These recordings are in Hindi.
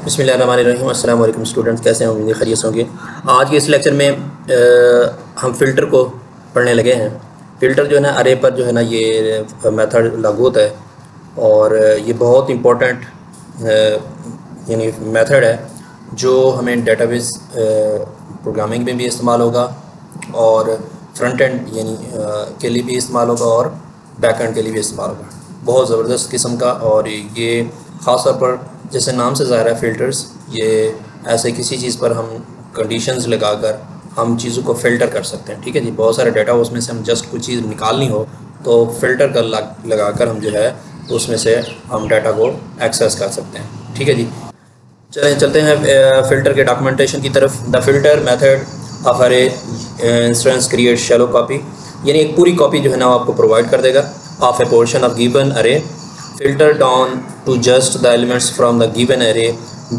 बिस्मिल्लाहिर्रहमानिर्रहीम। अस्सलाम वालेकुम स्टूडेंट्स, कैसे हैं? उम्मीद खैरियत होंगे। आज के इस लेक्चर में हम फ़िल्टर को पढ़ने लगे हैं। फ़िल्टर जो है ना, अरे पर जो है ना ये मेथड लागू होता है और ये बहुत इम्पोर्टेंट यानी मेथड है जो हमें डेटाबेस प्रोग्रामिंग में भी इस्तेमाल होगा और फ्रंट एंड यानी के लिए भी इस्तेमाल होगा और बैक एंड के लिए भी इस्तेमाल होगा। बहुत ज़बरदस्त किस्म का, और ये ख़ास तौर पर जैसे नाम से ज़ाहिर है फ़िल्टर्स, ये ऐसे किसी चीज़ पर हम कंडीशंस लगाकर हम चीज़ों को फ़िल्टर कर सकते हैं। ठीक है जी, बहुत सारे डाटा उसमें से हम जस्ट कुछ चीज़ निकालनी हो तो फ़िल्टर कर लगाकर हम जो है उसमें से हम डाटा को एक्सेस कर सकते हैं। ठीक है जी, चलते हैं फ़िल्टर के डॉक्यूमेंटेशन की तरफ। द फ़िल्टर मेथड ऑफ अरे इंस्टेंस क्रिएट शैलो कॉपी, यानी एक पूरी कॉपी जो है ना वो आपको प्रोवाइड कर देगा of A portion of given अरे, filter down to just the elements from the given array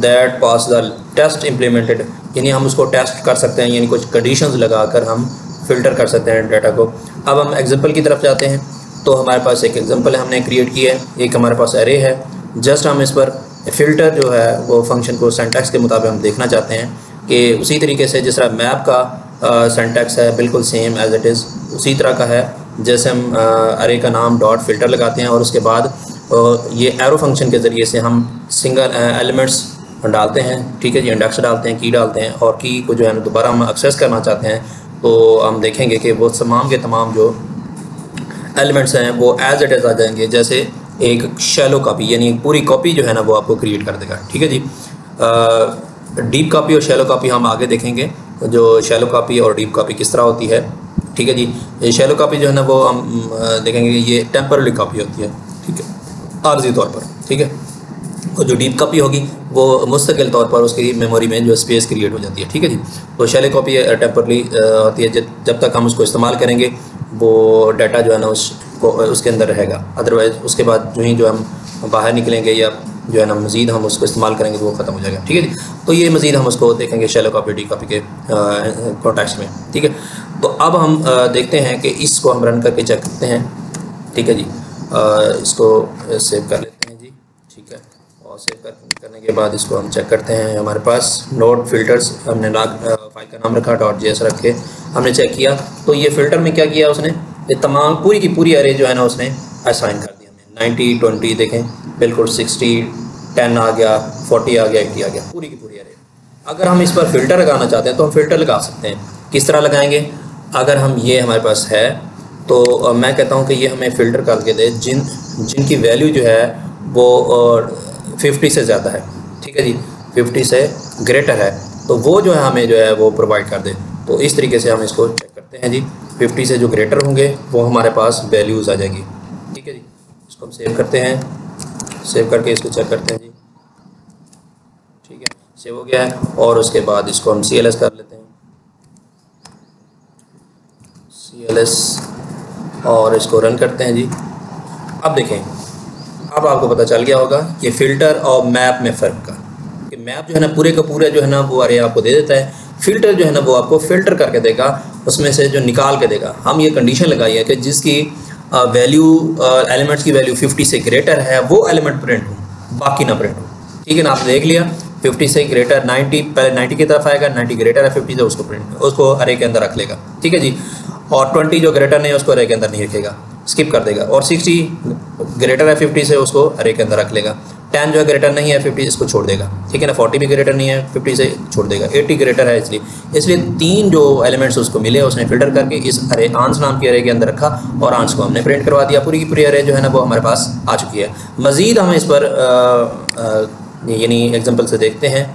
that pass the test implemented, यानी हम उसको टेस्ट कर सकते हैं, यानी कुछ कंडीशंस लगाकर हम फ़िल्टर कर सकते हैं डाटा को। अब हम एग्जांपल की तरफ जाते हैं तो हमारे पास एक एग्जांपल है, हमने क्रिएट किया है, एक हमारे पास एरे है। जस्ट हम इस पर फ़िल्टर जो है वो फंक्शन को सिंटैक्स के मुताबिक हम देखना चाहते हैं कि उसी तरीके से जिस तरह मैप का सिंटैक्स है बिल्कुल सेम एज इट इज़ उसी तरह का है। जैसे हम अरे का नाम डॉट फ़िल्टर लगाते हैं और उसके बाद ये एरो फंक्शन के ज़रिए से हम सिंगल एलिमेंट्स डालते हैं। ठीक है जी, इंडेक्स डालते हैं, की डालते हैं, और की को जो है ना दोबारा हम एक्सेस करना चाहते हैं तो हम देखेंगे कि वो तमाम के तमाम जो एलिमेंट्स हैं वो एज इट इज़ आ जाएंगे, जैसे एक शैलो कॉपी, यानी एक पूरी कॉपी जो है ना वो आपको क्रिएट कर देगा। ठीक है जी, डीप कॉपी और शैलो कॉपी हम आगे देखेंगे, जो शैलो कॉपी और डीप कॉपी किस तरह होती है। ठीक है जी, ये शैलो कॉपी जो है ना वो हम देखेंगे कि ये टेम्पररी कॉपी होती है, ठीक है, आर्जी तौर पर। ठीक है, और जो डीप कॉपी होगी वो मुस्तकिल तौर पर उसकी मेमोरी में जो स्पेस क्रिएट हो जाती है। ठीक है जी, तो शैलो कॉपी टेम्पररी होती है, जब तक हम उसको इस्तेमाल करेंगे वो डाटा जो है ना उसको उसके अंदर रहेगा, अदरवाइज़ उसके बाद जो हम बाहर निकलेंगे या जो है ना मज़ीद हम उसको इस्तेमाल करेंगे तो वो ख़त्म हो जाएगा। ठीक है जी, तो ये मज़ीद हम उसको देखेंगे शैलो कॉपी डी कॉपी के कॉन्टेक्स्ट में। ठीक है, तो अब हम देखते हैं कि इसको हम रन करके चेक करते हैं। ठीक है जी, इसको सेव कर लेते हैं जी। ठीक है, और सेव करने के बाद इसको हम चेक करते हैं। हमारे पास नोड फिल्टर्स हमने फाइल का नाम रखा .js रख के हमने चेक किया तो ये फ़िल्टर में क्या किया उसने, ये तमाम पूरी की पूरी अरे जो है ना उसने असाइन कर दिया हमें। 90 20 देखें बिल्कुल, 60 10 आ गया, 40 आ गया, 80 आ गया, पूरी की पूरी अरे। अगर हम इस पर फ़िल्टर लगाना चाहते हैं तो हम फ़िल्टर लगा सकते हैं। किस तरह लगाएंगे? अगर हम ये हमारे पास है तो मैं कहता हूँ कि ये हमें फ़िल्टर करके दे जिनकी वैल्यू जो है वो 50 से ज़्यादा है। ठीक है जी, 50 से ग्रेटर है तो वो जो है हमें जो है वो प्रोवाइड कर दे। तो इस तरीके से हम इसको चेक करते हैं जी। 50 से जो ग्रेटर होंगे वो हमारे पास वैल्यूज़ आ जाएगी। ठीक है जी, इसको हम सेव करते हैं, सेव करके इसको चेक करते हैं जी। ठीक है, सेव हो गया है, और उसके बाद इसको हम CLS कर लेते हैं, CLS, और इसको रन करते हैं जी। अब देखें, अब आपको पता चल गया होगा कि फ़िल्टर और मैप में फ़र्क का, कि मैप जो है ना पूरे का पूरा जो है ना वो अरे आपको दे देता है, फ़िल्टर जो है ना वो आपको फ़िल्टर करके देगा, उसमें से जो निकाल के देगा। हम ये कंडीशन लगाई है कि जिसकी वैल्यू एलिमेंट्स की वैल्यू 50 से ग्रेटर है वो एलिमेंट प्रिंट हो, बाकी ना प्रिंट हो। ठीक है ना, आपने देख लिया 50 से ग्रेटर 90, पहले 90 की तरफ आएगा, 90 ग्रेटर है 50 से उसको प्रिंट उसको अरे के अंदर रख लेगा। ठीक है जी, और 20 जो ग्रेटर नहीं है उसको अरे के अंदर नहीं रखेगा, स्किप कर देगा, और 60 ग्रेटर है 50 से उसको अरे के अंदर रख लेगा। 10 जो है ग्रेटर नहीं है 50 इसको छोड़ देगा। ठीक है ना, 40 भी ग्रेटर नहीं है 50 से छोड़ देगा, 80 ग्रेटर है इसलिए 3 जो एलिमेंट्स उसको मिले उसने फ़िल्टर करके इस अरे आंस नाम की अरे के अंदर रखा और आंस को हमने प्रिंट करवा दिया। पूरी की पूरी अरे जो है ना वो हमारे पास आ चुकी है। मज़ीद हम इस पर यानी एग्जांपल से देखते हैं।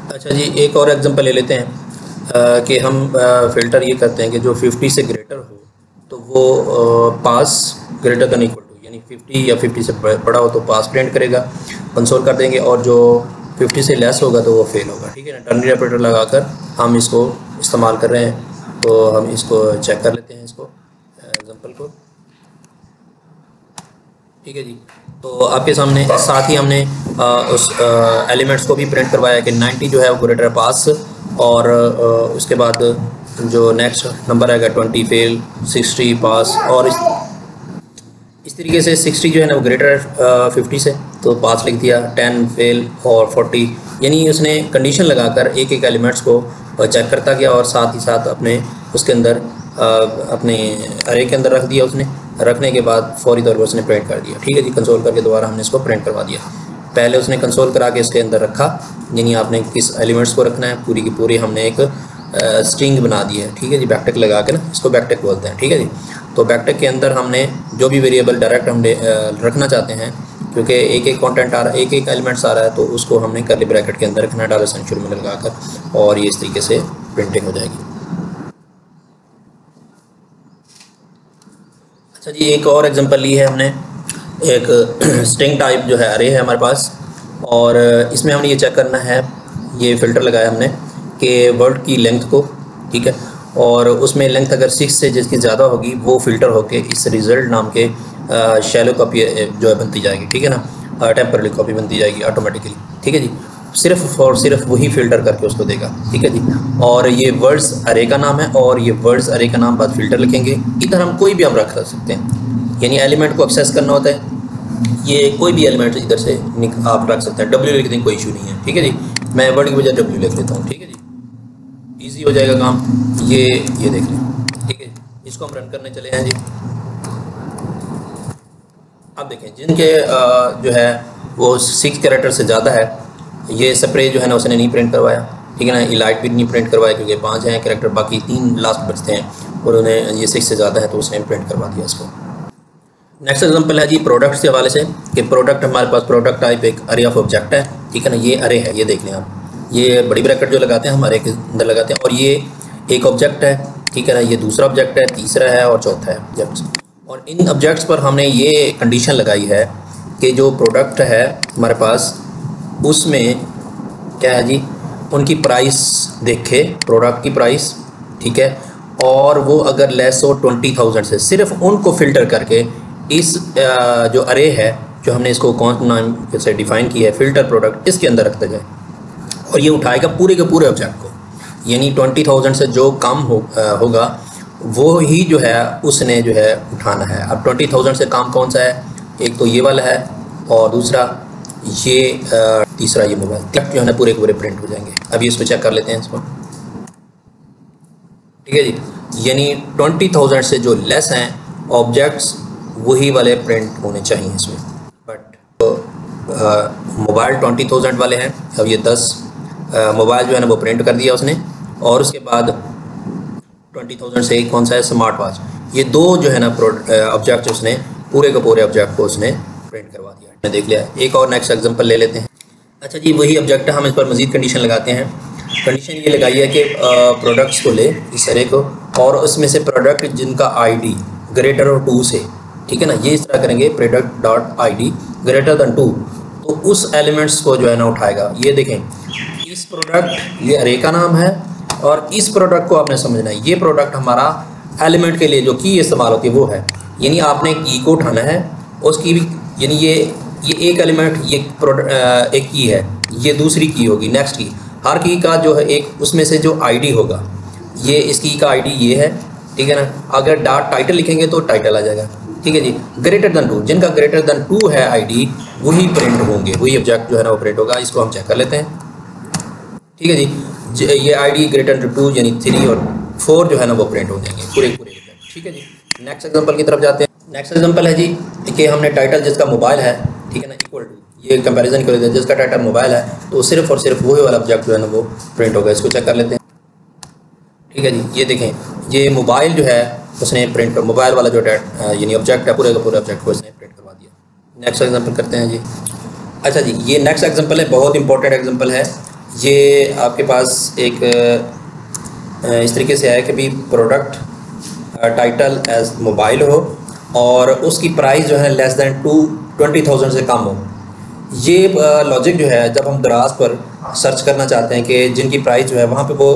अच्छा जी, एक और एग्जांपल ले लेते हैं कि हम फ़िल्टर ये करते हैं कि जो 50 से ग्रेटर हो तो वो पास ग्रेटर देन इक्वल टू, यानी 50 या 50 से बड़ा हो तो पास प्रिंट करेगा, कंसोल कर देंगे, और जो 50 से लेस होगा तो वो फेल होगा। ठीक है ना, टर्नरी ऑपरेटर लगाकर हम इसको इस्तेमाल कर रहे हैं तो हम इसको चेक कर लेते हैं, इसको एग्जांपल को। ठीक है जी, तो आपके सामने साथ ही हमने उस एलिमेंट्स को भी प्रिंट करवाया कि 90 जो है वो ग्रेटर पास, और उसके बाद जो नेक्स्ट नंबर आएगा 20 फेल, 60 पास, और इस तरीके से 60 जो है ना वो ग्रेटर 50 से तो पास लिख दिया, 10 फेल और 40 यानी उसने कंडीशन लगाकर एक एक एलिमेंट्स को चेक करता गया और साथ ही साथ अपने उसके अंदर अपने अरे के अंदर रख दिया। उसने रखने के बाद फौरी तौर पर उसने प्रिंट कर दिया। ठीक है जी, कंसोल करके दोबारा हमने इसको प्रिंट करवा दिया। पहले उसने कंसोल करा के इसके अंदर रखा, यानी आपने किस एलिमेंट्स को रखना है पूरी की पूरी हमने एक स्ट्रिंग बना दी है। ठीक है जी, बैकटिक लगा के ना, इसको बैकटिक बोलते हैं। ठीक है जी, तो बैकटिक के अंदर हमने जो भी वेरिएबल डायरेक्ट हम रखना चाहते हैं, क्योंकि एक एक कंटेंट आ रहा है, एक एक एलिमेंट्स आ रहा है, तो उसको हमने कर्ली ब्रैकेट के अंदर रखना डॉलर साइन शुरू में लगाकर, और ये इस तरीके से प्रिंटिंग हो जाएगी। अच्छा जी, एक और एग्जांपल ली है हमने, एक स्ट्रिंग टाइप जो है अरे है हमारे पास, और इसमें हमने ये चेक करना है, ये फ़िल्टर लगाया हमने कि वर्ड की लेंथ को, ठीक है, और उसमें लेंथ अगर 6 से जिसकी ज़्यादा होगी वो फ़िल्टर होके इस रिज़ल्ट नाम के शैलो कॉपी जो है बनती जाएगी। ठीक है ना, टेम्पररी कॉपी बनती जाएगी ऑटोमेटिकली। ठीक है जी, सिर्फ और सिर्फ वही फ़िल्टर करके उसको देगा। ठीक है जी, और ये वर्ड्स अरे का नाम है, और ये वर्ड्स अरे का नाम बाद फ़िल्टर लिखेंगे। इधर हम कोई भी हम रख सकते हैं, यानी एलिमेंट को एक्सेस करना होता है, ये कोई भी एलिमेंट इधर से आप रख सकते हैं। डब्ल्यू लिख दें, कोई इशू नहीं है। ठीक है जी, मैं वर्ड की बजाय डब्ल्यू लिख लेता हूँ। ठीक है जी, ईजी हो जाएगा काम। ये देख लें। ठीक है, इसको हम रन करने चले हैं जी। अब देखें, जिनके जो है वो 6 कैरेक्टर से ज़्यादा है, ये स्प्रे जो है ना उसने नहीं प्रिंट करवाया। ठीक है ना, इलाइट भी नहीं प्रिंट करवाया क्योंकि 5 हैं कैरेक्टर, बाकी 3 लास्ट बचते हैं, और उन्हें ये 6 से ज़्यादा है तो उसने प्रिंट करवा दिया इसको। नेक्स्ट एग्जांपल है जी प्रोडक्ट्स के हवाले से, कि प्रोडक्ट हमारे पास प्रोडक्ट टाइप एक अरे ऑफ ऑब्जेक्ट है। ठीक है ना, ये अरे है, ये देख लें आप, ये बड़ी ब्रैकेट जो लगाते हैं हम अरे के अंदर लगाते हैं, और ये एक ऑब्जेक्ट है। ठीक है ना, ये दूसरा ऑब्जेक्ट है, तीसरा है और चौथा है ऑब्जेक्ट। और इन ऑब्जेक्ट्स पर हमने ये कंडीशन लगाई है कि जो प्रोडक्ट है हमारे पास उसमें क्या है जी, उनकी प्राइस देखे, प्रोडक्ट की प्राइस। ठीक है, और वो अगर लेस हो 20,000 से, सिर्फ उनको फ़िल्टर करके इस जो अरे है, जो हमने इसको कौन नाम से डिफ़ाइन किया है, फ़िल्टर प्रोडक्ट, इसके अंदर रखते जाए, और ये उठाएगा पूरे के पूरे ऑब्जेक्ट को। यानी 20,000 से जो कम होगा वो ही जो है उसने जो है उठाना है। अब 20,000 से कम कौन सा है, एक तो ये वाला है, और दूसरा ये तीसरा ये मोबाइल जो है ना पूरे के पूरे प्रिंट हो जाएंगे। अभी इसको चेक कर लेते हैं इसको। ठीक है जी, यानी 20,000 से जो लेस हैं ऑब्जेक्ट्स वही वाले प्रिंट होने चाहिए इसमें। बट तो मोबाइल 20,000 वाले हैं, अब ये 10 मोबाइल जो है ना वो प्रिंट कर दिया उसने, और उसके बाद 20,000 से एक कौन सा है, स्मार्ट वॉच। ये दो जो है ना ऑब्जेक्ट उसने पूरे के पूरे ऑब्जेक्ट को उसने प्रिंट करवा दिया। मैंने देख लिया। एक और नेक्स्ट एग्जांपल ले लेते हैं। अच्छा जी, वही ऑब्जेक्ट है, हम इस पर मज़ीद कंडीशन लगाते हैं। कंडीशन ये लगाई है कि प्रोडक्ट्स को ले, इस अरे को, और उसमें से प्रोडक्ट जिनका आईडी ग्रेटर हो 2 से, ठीक है ना, ये इस तरह करेंगे, product dot ID greater than 2, तो उस एलिमेंट्स को जो है ना उठाएगा। ये देखें, इस प्रोडक्ट ये अरे का नाम है, और इस प्रोडक्ट को आपने समझना है, ये प्रोडक्ट हमारा एलिमेंट के लिए जो की इस्तेमाल होती है वो है, यानी आपने की को उठाना है, उसकी भी, यानी ये एक एलिमेंट, ये एक की है, ये दूसरी की होगी, नेक्स्ट की, हर की का जो है एक उसमें से जो आईडी होगा, ये इस की का आईडी ये है, ठीक है ना। अगर डॉट टाइटल लिखेंगे तो टाइटल आ जाएगा, ठीक है जी। ग्रेटर दैन 2, जिनका ग्रेटर दैन 2 है आईडी, वही प्रिंट होंगे, वही ऑब्जेक्ट जो है ना वो प्रिंट होगा। इसको हम चेक कर लेते हैं, ठीक है जी। ये आईडी ग्रेटर दैन 2 यानी 3 और 4 जो है ना वो प्रिंट हो जाएंगे पूरे पूरे, ठीक है जी। नेक्स्ट एग्जांपल की तरफ जाते हैं। नेक्स्ट एग्जांपल है जी कि हमने टाइटल जिसका मोबाइल है, ठीक है ना, इक्वल टू, ये कंपैरिजन कर लेते हैं, जिसका टाइटल मोबाइल है तो सिर्फ और सिर्फ वही वाला ऑब्जेक्ट जो है ना वो प्रिंट होगा। इसको चेक कर लेते हैं, ठीक है जी। ये देखें, ये मोबाइल जो है उसने प्रिंट कर, मोबाइल वाला जो यानी ऑब्जेक्ट है पूरे का पूरे ऑब्जेक्ट को उसने प्रिंट करवा दिया। नेक्स्ट एग्जांपल करते हैं जी। अच्छा जी, ये नेक्स्ट एग्जांपल है, बहुत इंपॉर्टेंट एग्जांपल है। ये आपके पास एक इस तरीके से है कि भी प्रोडक्ट टाइटल एज मोबाइल हो और उसकी प्राइस जो है लेस दैन 20,000 से कम हो। ये लॉजिक जो है जब हम दराज पर सर्च करना चाहते हैं कि जिनकी प्राइस जो है वहाँ पे वो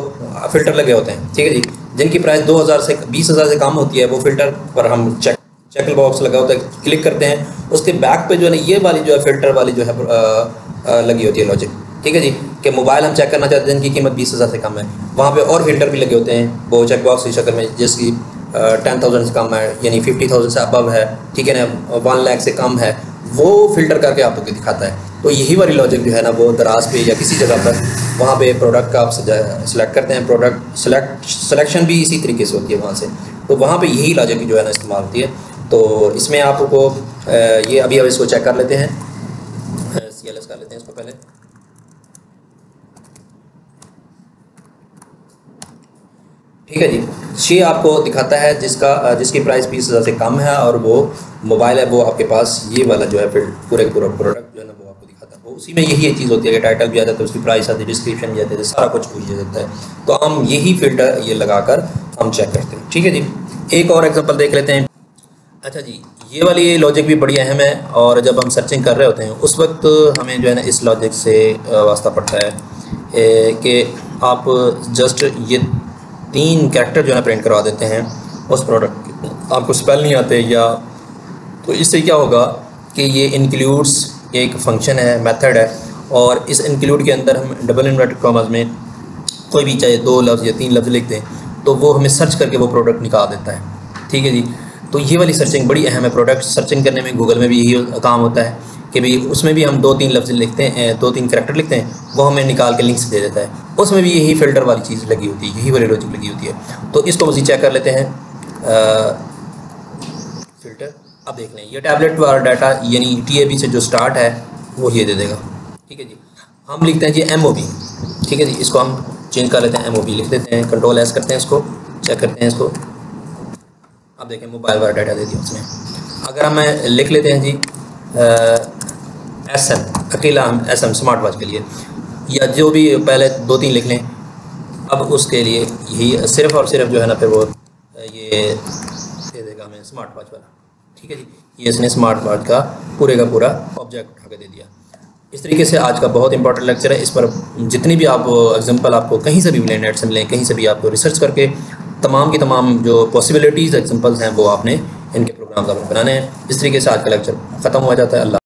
फ़िल्टर लगे होते हैं, ठीक है जी। जिनकी प्राइस 2,000 से 20,000 से कम होती है वो फ़िल्टर पर हम चेक बॉक्स लगा होता है, क्लिक करते हैं, उसके बैक पे जो है ना ये वाली जो है फ़िल्टर वाली जो है लगी होती है लॉजिक, ठीक है जी। कि मोबाइल हम चेक करना चाहते हैं जिनकी कीमत 20,000 से कम है, वहाँ पे और फ़िल्टर भी लगे होते हैं वो चेक बॉक्स की शक्ल में, जिसकी 10,000 से कम है यानी 50,000 से अबव है, ठीक है ना, 1 लाख से कम है, वो फ़िल्टर करके आपको दिखाता है। तो यही वाली लॉजिक जो है ना वो दराज पे या किसी जगह पर वहाँ पे प्रोडक्ट का आप सेलेक्ट करते हैं, प्रोडक्ट सिलेक्शन भी इसी तरीके से होती है वहाँ से, तो वहाँ पे यही लॉजिक जो है ना इस्तेमाल होती है। तो इसमें आपको ये अभी अब इसको चेक कर लेते हैं, CLS कर लेते हैं इसको पहले। ठीक है जी, ये आपको दिखाता है जिसकी प्राइस 20,000 से कम है और वो मोबाइल है, वो आपके पास ये वाला जो है फिर पूरा प्रोडक्ट जो है ना वो आपको दिखाता है। वो उसी में यही चीज़ होती है कि टाइटल भी आ जाता है, उसकी प्राइस आती है, डिस्क्रिप्शन भी आती है, सारा कुछ पूछ जाता है। तो हम यही फ़िल्टर ये लगाकर हम चेक करते हैं। ठीक है जी, एक और एग्जांपल देख लेते हैं। अच्छा जी, ये वाली लॉजिक भी बड़ी अहम है और जब हम सर्चिंग कर रहे होते हैं उस वक्त हमें जो है ना इस लॉजिक से वास्ता पड़ता है कि आप जस्ट ये 3 कैरेक्टर जो है प्रिंट करवा देते हैं उस प्रोडक्ट के, आपको स्पेल नहीं आते या, तो इससे क्या होगा कि ये इंक्लूड्स एक फंक्शन है, मेथड है, और इस इंक्लूड के अंदर हम डबल इन्वर्टेड कॉमास में कोई भी चाहे 2 लफ्ज़ या 3 लफ्ज़ लिख दें तो वो हमें सर्च करके वो प्रोडक्ट निकाल देता है। ठीक है जी, तो ये वाली सर्चिंग बड़ी अहम है। प्रोडक्ट सर्चिंग करने में गूगल में भी यही काम होता है कि भाई उसमें भी हम 2-3 लफ्ज़ लिखते हैं, 2-3 कैरेक्टर लिखते हैं, वो हमें निकाल के लिंक्स दे देता है। उसमें भी यही फ़िल्टर वाली चीज़ लगी होती है, यही वाली लॉजिक लगी होती है। तो इसको मज़ीद चेक कर लेते हैं। फ़िल्टर अब देख लें, ये टैबलेट वाला डाटा यानी TAB से जो स्टार्ट है वो ये दे देगा। ठीक है जी, हम लिखते हैं जी MOB। ठीक है जी, इसको हम चेंज कर लेते हैं, MOB लिख देते हैं, Ctrl+S करते हैं, इसको चेक करते हैं इसको। अब देखें मोबाइल वाला डाटा दे दिया उसने। अगर हम लिख लेते हैं जी SM, अकेला हम SM स्मार्ट वॉच के लिए, या जो भी पहले 2-3 लिख लें, अब उसके लिए यही सिर्फ़ और सिर्फ जो है ना फिर वो ये दे देगा हमें स्मार्ट वॉच वाला। ठीक है जी, ये इसने स्मार्ट वॉच का पूरा ऑब्जेक्ट उठा के दे दिया। इस तरीके से आज का बहुत इंपॉर्टेंट लेक्चर है। इस पर जितनी भी आप एग्जांपल आपको कहीं से भी मिले, नेट से मिलें, कहीं से भी आपको रिसर्च करके तमाम की तमाम जो पॉसिबिलिटीज़ एग्जांपल्स हैं वो आपने इनके प्रोग्राम्स आपने बनाने हैं। इस तरीके से आज का लेक्चर ख़त्म हो जाता है। अल्लाह।